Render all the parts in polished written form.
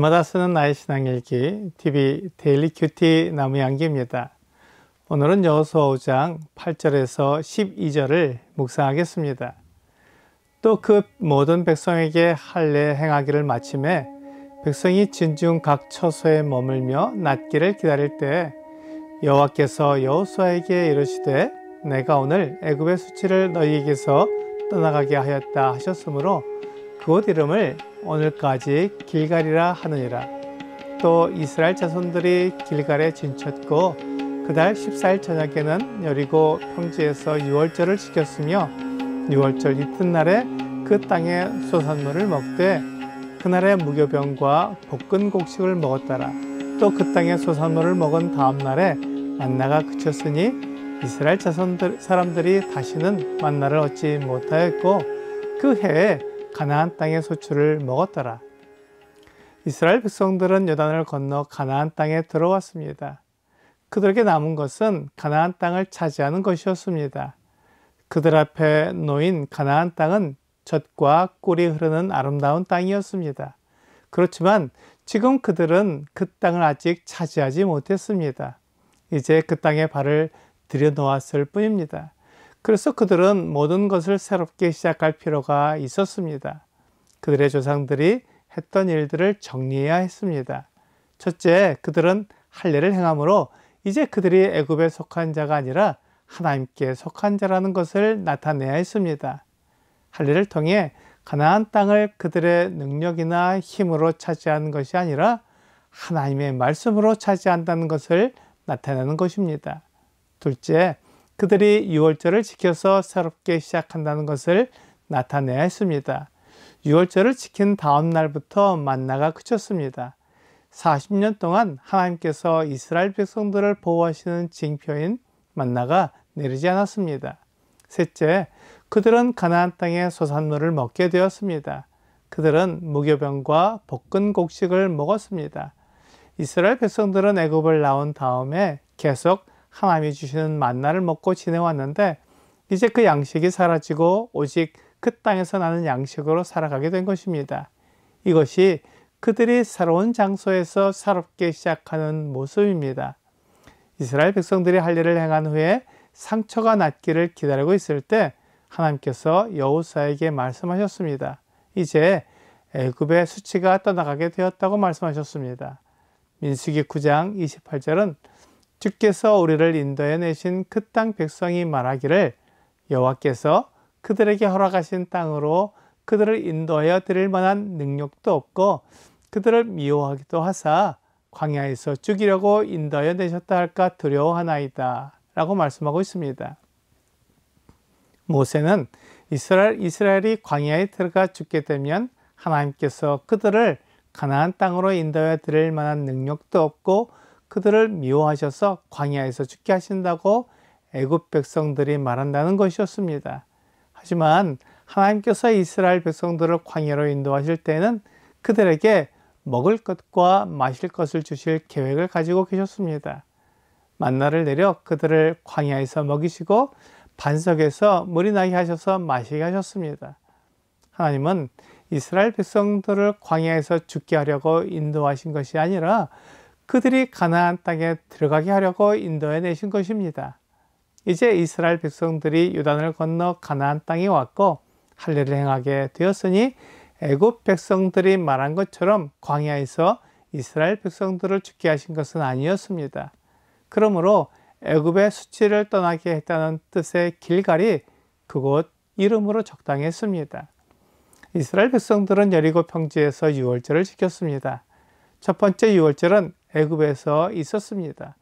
날마다 쓰는 나의 신앙일기 TV 데일리 큐티 나무양기입니다. 오늘은 여호수아 5장 8절에서 12절을 묵상하겠습니다. 또 그 모든 백성에게 할례 행하기를 마침에 백성이 진중 각 처소에 머물며 낫기를 기다릴 때 여호와께서 여호수아에게 이르시되 내가 오늘 애굽의 수치를 너희에게서 떠나가게 하였다 하셨으므로 그곳 이름을 오늘까지 길갈이라 하느니라. 또 이스라엘 자손들이 길갈에 진쳤고 그달 14일 저녁에는 여리고 평지에서 유월절을 지켰으며 유월절 이튿날에 그 땅의 소산물을 먹되 그날의 무교병과 볶은 곡식을 먹었더라. 또 그 땅의 소산물을 먹은 다음 날에 만나가 그쳤으니 이스라엘 사람들이 다시는 만나를 얻지 못하였고 그 해에 가나안 땅의 소출을 먹었더라. 이스라엘 백성들은 요단을 건너 가나안 땅에 들어왔습니다. 그들에게 남은 것은 가나안 땅을 차지하는 것이었습니다. 그들 앞에 놓인 가나안 땅은 젖과 꿀이 흐르는 아름다운 땅이었습니다. 그렇지만 지금 그들은 그 땅을 아직 차지하지 못했습니다. 이제 그 땅에 발을 들여놓았을 뿐입니다. 그래서 그들은 모든 것을 새롭게 시작할 필요가 있었습니다. 그들의 조상들이 했던 일들을 정리해야 했습니다. 첫째, 그들은 할례를 행함으로 이제 그들이 애굽에 속한 자가 아니라 하나님께 속한 자라는 것을 나타내야 했습니다. 할례를 통해 가나안 땅을 그들의 능력이나 힘으로 차지하는 것이 아니라 하나님의 말씀으로 차지한다는 것을 나타내는 것입니다. 둘째, 그들이 유월절을 지켜서 새롭게 시작한다는 것을 나타내야 했습니다. 유월절을 지킨 다음 날부터 만나가 그쳤습니다. 40년 동안 하나님께서 이스라엘 백성들을 보호하시는 징표인 만나가 내리지 않았습니다. 셋째, 그들은 가나안 땅의 소산물을 먹게 되었습니다. 그들은 무교병과 볶은 곡식을 먹었습니다. 이스라엘 백성들은 애굽을 나온 다음에 계속 하나님이 주시는 만나를 먹고 지내왔는데 이제 그 양식이 사라지고 오직 그 땅에서 나는 양식으로 살아가게 된 것입니다. 이것이 그들이 새로운 장소에서 새롭게 시작하는 모습입니다. 이스라엘 백성들이 할례를 행한 후에 상처가 낫기를 기다리고 있을 때 하나님께서 여호수아에게 말씀하셨습니다. 이제 애굽의 수치가 떠나가게 되었다고 말씀하셨습니다. 민수기 9장 28절은 주께서 우리를 인도해 내신 그 땅 백성이 말하기를 여호와께서 그들에게 허락하신 땅으로 그들을 인도하여 드릴 만한 능력도 없고 그들을 미워하기도 하사 광야에서 죽이려고 인도하여 내셨다 할까 두려워하나이다 라고 말씀하고 있습니다. 모세는 이스라엘이 광야에 들어가 죽게 되면 하나님께서 그들을 가나안 땅으로 인도하여 드릴 만한 능력도 없고 그들을 미워하셔서 광야에서 죽게 하신다고 애굽 백성들이 말한다는 것이었습니다. 하지만 하나님께서 이스라엘 백성들을 광야로 인도하실 때는 그들에게 먹을 것과 마실 것을 주실 계획을 가지고 계셨습니다. 만나를 내려 그들을 광야에서 먹이시고 반석에서 물이 나게 하셔서 마시게 하셨습니다. 하나님은 이스라엘 백성들을 광야에서 죽게 하려고 인도하신 것이 아니라 그들이 가나안 땅에 들어가게 하려고 인도해 내신 것입니다. 이제 이스라엘 백성들이 요단을 건너 가나안 땅에 왔고 할례를 행하게 되었으니 애굽 백성들이 말한 것처럼 광야에서 이스라엘 백성들을 죽게 하신 것은 아니었습니다. 그러므로 애굽의 수치를 떠나게 했다는 뜻의 길갈이 그곳 이름으로 적당했습니다. 이스라엘 백성들은 여리고 평지에서 유월절을 지켰습니다. 첫 번째 유월절은 애굽에서 있었습니다.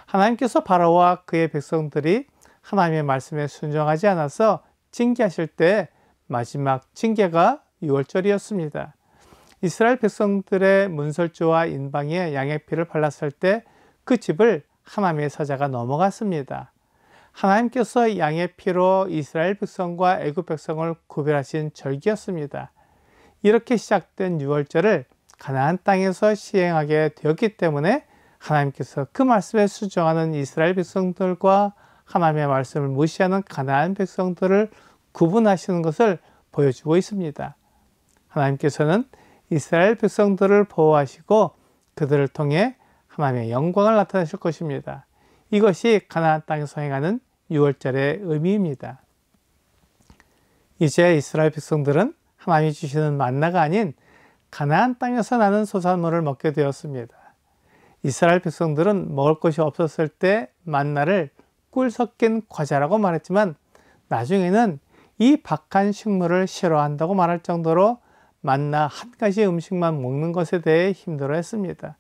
하나님께서 바로와 그의 백성들이 하나님의 말씀에 순종하지 않아서 징계하실 때 마지막 징계가 유월절이었습니다. 이스라엘 백성들의 문설주와 인방에 양의 피를 발랐을 때 그 집을 하나님의 사자가 넘어갔습니다. 하나님께서 양의 피로 이스라엘 백성과 애굽 백성을 구별하신 절기였습니다. 이렇게 시작된 유월절을 가나안 땅에서 시행하게 되었기 때문에 하나님께서 그 말씀에 순종하는 이스라엘 백성들과 하나님의 말씀을 무시하는 가나안 백성들을 구분하시는 것을 보여주고 있습니다. 하나님께서는 이스라엘 백성들을 보호하시고 그들을 통해 하나님의 영광을 나타내실 것입니다. 이것이 가나안 땅에서 행하는 유월절의 의미입니다. 이제 이스라엘 백성들은 하나님이 주시는 만나가 아닌 가나안 땅에서 나는 소산물을 먹게 되었습니다. 이스라엘 백성들은 먹을 것이 없었을 때 만나를 꿀 섞인 과자라고 말했지만 나중에는 이 박한 식물을 싫어한다고 말할 정도로 만나 한 가지 음식만 먹는 것에 대해 힘들어했습니다.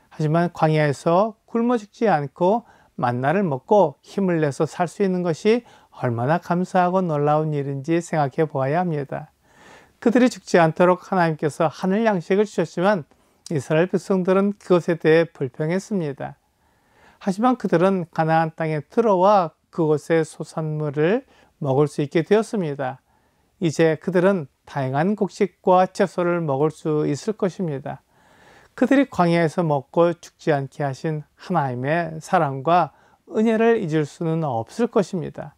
하지만 광야에서 굶어 죽지 않고 만나를 먹고 힘을 내서 살 수 있는 것이 얼마나 감사하고 놀라운 일인지 생각해 보아야 합니다. 그들이 죽지 않도록 하나님께서 하늘 양식을 주셨지만 이스라엘 백성들은 그것에 대해 불평했습니다. 하지만 그들은 가나안 땅에 들어와 그곳의 소산물을 먹을 수 있게 되었습니다. 이제 그들은 다양한 곡식과 채소를 먹을 수 있을 것입니다. 그들이 광야에서 먹고 죽지 않게 하신 하나님의 사랑과 은혜를 잊을 수는 없을 것입니다.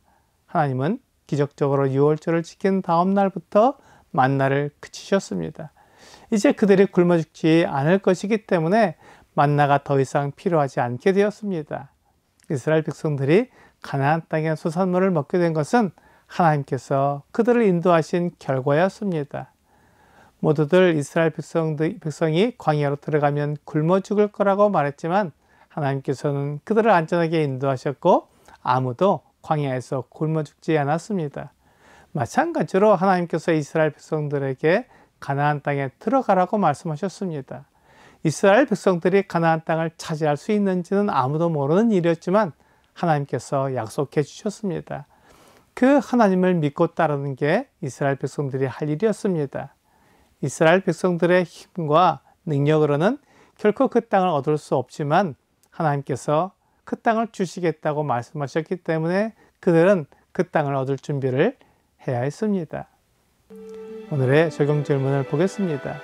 하나님은 기적적으로 유월절을 지킨 다음 날부터 만나를 그치셨습니다. 이제 그들이 굶어 죽지 않을 것이기 때문에 만나가 더 이상 필요하지 않게 되었습니다. 이스라엘 백성들이 가나안 땅의 소산물을 먹게 된 것은 하나님께서 그들을 인도하신 결과였습니다. 모두들 이스라엘 백성이 광야로 들어가면 굶어 죽을 거라고 말했지만 하나님께서는 그들을 안전하게 인도하셨고 아무도 광야에서 굶어 죽지 않았습니다. 마찬가지로 하나님께서 이스라엘 백성들에게 가나안 땅에 들어가라고 말씀하셨습니다. 이스라엘 백성들이 가나안 땅을 차지할 수 있는지는 아무도 모르는 일이었지만 하나님께서 약속해 주셨습니다. 그 하나님을 믿고 따르는 게 이스라엘 백성들이 할 일이었습니다. 이스라엘 백성들의 힘과 능력으로는 결코 그 땅을 얻을 수 없지만 하나님께서 그 땅을 주시겠다고 말씀하셨기 때문에 그들은 그 땅을 얻을 준비를 해야 했습니다. 오늘의 적용 질문을 보겠습니다.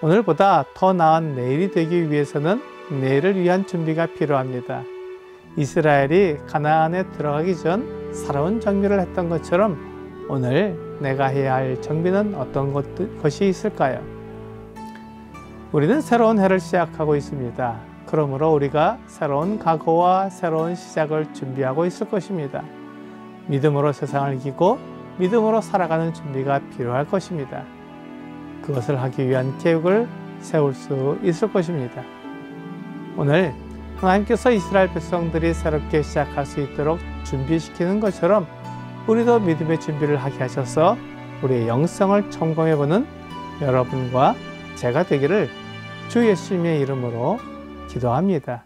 오늘보다 더 나은 내일이 되기 위해서는 내일을 위한 준비가 필요합니다. 이스라엘이 가나안에 들어가기 전 새로운 정비를 했던 것처럼 오늘 내가 해야 할 정비는 어떤 것이 있을까요? 우리는 새로운 해를 시작하고 있습니다. 그러므로 우리가 새로운 각오와 새로운 시작을 준비하고 있을 것입니다. 믿음으로 세상을 이기고 믿음으로 살아가는 준비가 필요할 것입니다. 그것을 하기 위한 계획을 세울 수 있을 것입니다. 오늘 하나님께서 이스라엘 백성들이 새롭게 시작할 수 있도록 준비시키는 것처럼 우리도 믿음의 준비를 하게 하셔서 우리의 영성을 점검해보는 여러분과 제가 되기를 주 예수님의 이름으로 기도합니다.